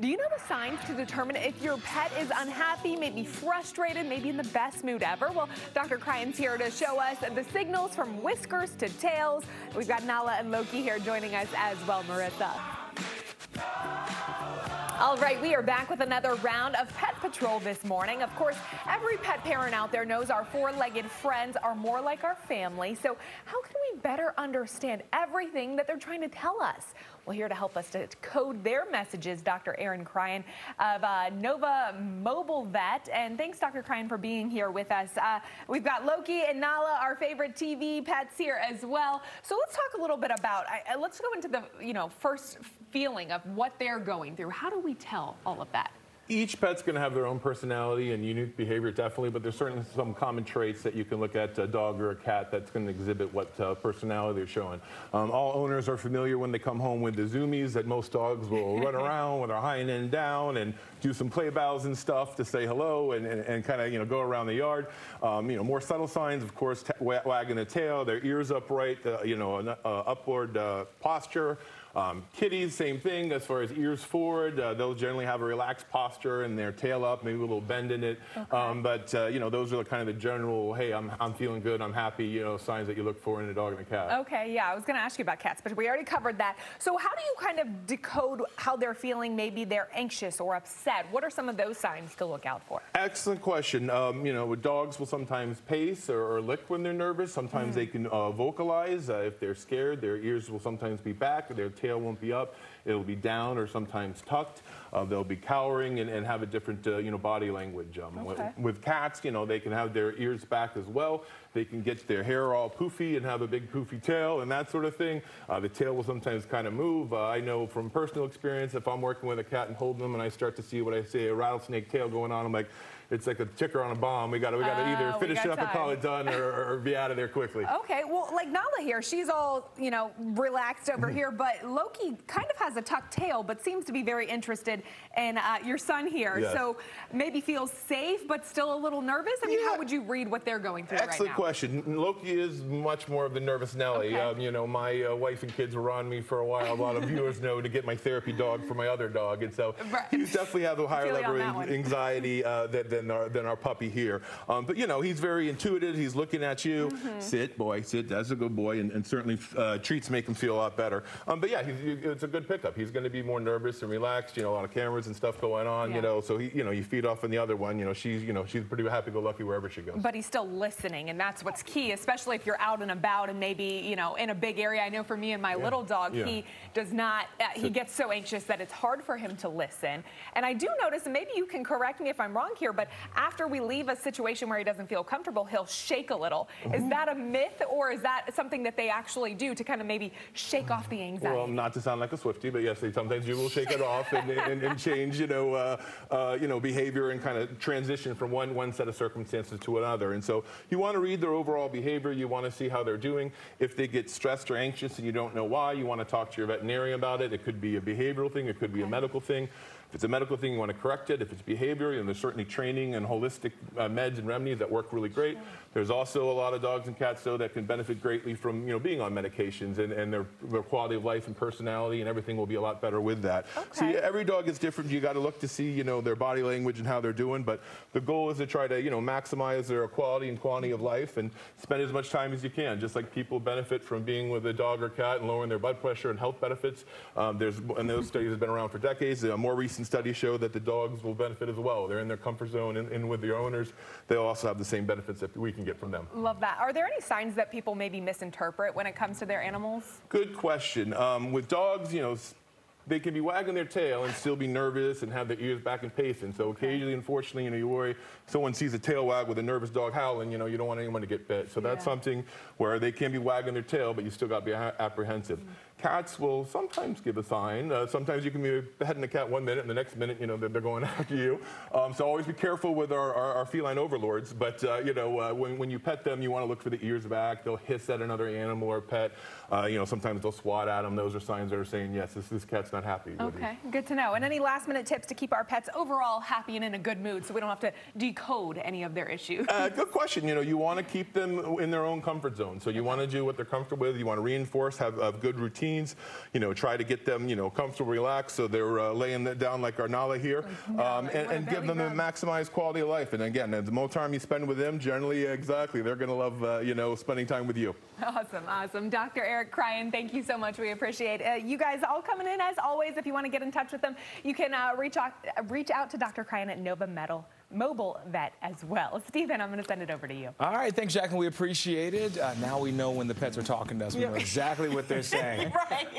Do you know the signs to determine if your pet is unhappy, maybe frustrated, maybe in the best mood ever? Well, Dr. Cryan's here to show us the signals from whiskers to tails. We've got Nala and Loki here joining us as well, Marissa. All right, we are back with another round of Pet Patrol this morning. Of course, every pet parent out there knows our four-legged friends are more like our family. So how can we better understand everything that they're trying to tell us? Well, here to help us to code their messages, Dr. Cryan of Nova Mobile Vet. And thanks, Dr. Cryan, for being here with us. We've got Loki and Nala, our favorite TV pets, here as well. So let's talk a little bit about, let's go into the first feeling of what they're going through. How do we tell all of that? Each pet's going to have their own personality and unique behavior, definitely, but there's certainly some common traits that you can look at a dog or a cat that's going to exhibit what personality they're showing. All owners are familiar when they come home with the zoomies that most dogs will run around with their hind end down and do some play bows and stuff to say hello and kind of go around the yard. More subtle signs, of course, wagging the tail, their ears upright, an upward posture. Kitties, same thing, as far as ears forward, they'll generally have a relaxed posture and their tail up, maybe a little bend in it. Okay. Those are kind of the general, hey, I'm feeling good, I'm happy, signs that you look for in a dog and a cat. Okay, yeah, I was going to ask you about cats, but we already covered that. So how do you kind of decode how they're feeling? Maybe they're anxious or upset. What are some of those signs to look out for? Excellent question. With dogs will sometimes pace or lick when they're nervous. Sometimes they can vocalize. If they're scared, their ears will sometimes be back, their tail won't be up, it'll be down or sometimes tucked. They'll be cowering and have a different body language. With cats, they can have their ears back as well. They can get their hair all poofy and have a big poofy tail and that sort of thing. The tail will sometimes kind of move. I know from personal experience, if I'm working with a cat and holding them and I start to see what I say, a rattlesnake tail going on, I'm like, it's like a ticker on a bomb. We got to either finish it up and call it done or be out of there quickly. Okay, well, like Nala here, she's all, relaxed over here, but Loki kind of has a tucked tail, but seems to be very interested in your son here. Yes. So maybe feels safe, but still a little nervous? I mean, how would you read what they're going through right now? Excellent question. Loki is much more of the nervous Nelly. Okay. My wife and kids were on me for a while. A lot of viewers know to get my therapy dog for my other dog. And so he's definitely have a higher level of anxiety than our puppy here. But he's very intuitive. He's looking at you. Sit, boy, sit. That's a good boy. And certainly treats make him feel a lot better. But yeah, it's a good pickup. He's going to be more nervous and relaxed. A lot of cameras and stuff going on. So he, you feed off on the other one. She's pretty happy-go-lucky wherever she goes. But he's still listening, and that's what's key, especially if you're out and about and maybe in a big area. I know for me and my little dog, he does not. He gets so anxious that it's hard for him to listen. And I do notice, and maybe you can correct me if I'm wrong here, but after we leave a situation where he doesn't feel comfortable, he'll shake a little. Is that a myth, or is that something that they actually do to kind of maybe shake off the anxiety? Well, not to sound like a Swiftie, but yes, sometimes you will shake it off and change, behavior and kind of transition from one set of circumstances to another. And so you want to read their overall behavior. You want to see how they're doing. If they get stressed or anxious and you don't know why, you want to talk to your veterinarian about it. It could be a behavioral thing. It could be a medical thing. If it's a medical thing, you want to correct it. If it's behavior, there's certainly training and holistic meds and remedies that work really great. There's also a lot of dogs and cats, though, that can benefit greatly from being on medications, and their quality of life and personality and everything will be a lot better with that. Okay. So every dog is different. You got to look to see their body language and how they're doing. But the goal is to try to maximize their quality and quantity of life and spend as much time as you can. Just like people benefit from being with a dog or cat and lowering their blood pressure and health benefits. And those studies have been around for decades. More recent studies show that the dogs will benefit as well. They're in their comfort zone and with their owners, they'll also have the same benefits that we can get from them. Love that. Are there any signs that people maybe misinterpret when it comes to their animals? Good question. With dogs, they can be wagging their tail and still be nervous and have their ears back and pacing. So occasionally, unfortunately, you worry someone sees a tail wag with a nervous dog howling, you don't want anyone to get bit. So that's something where they can be wagging their tail, but you still got to be apprehensive. Cats will sometimes give a sign. Sometimes you can be petting a cat 1 minute and the next minute, they're going after you. So always be careful with our feline overlords. But, when you pet them, you want to look for the ears back. They'll hiss at another animal or pet. Sometimes they'll swat at them. Those are signs that are saying, yes, this cat's not happy. Okay, good to know. And any last-minute tips to keep our pets overall happy and in a good mood so we don't have to decode any of their issues? Good question. You want to keep them in their own comfort zone. So you want to do what they're comfortable with. You want to reinforce, have good routine. routines. Try to get them, comfortable, relaxed, so they're laying it down like our Nala here, and give them a maximized quality of life. And again, the more time you spend with them, generally, exactly, they're going to love, spending time with you. Awesome, awesome. Dr. Eric Cryan, thank you so much. We appreciate you guys all coming in. As always, if you want to get in touch with them, you can reach out to Dr. Cryan at Nova Mobile Vet as well. Stephen, I'm going to send it over to you. All right, thanks, Jacqueline. We appreciate it. Now we know when the pets are talking to us. We know exactly what they're saying. Right.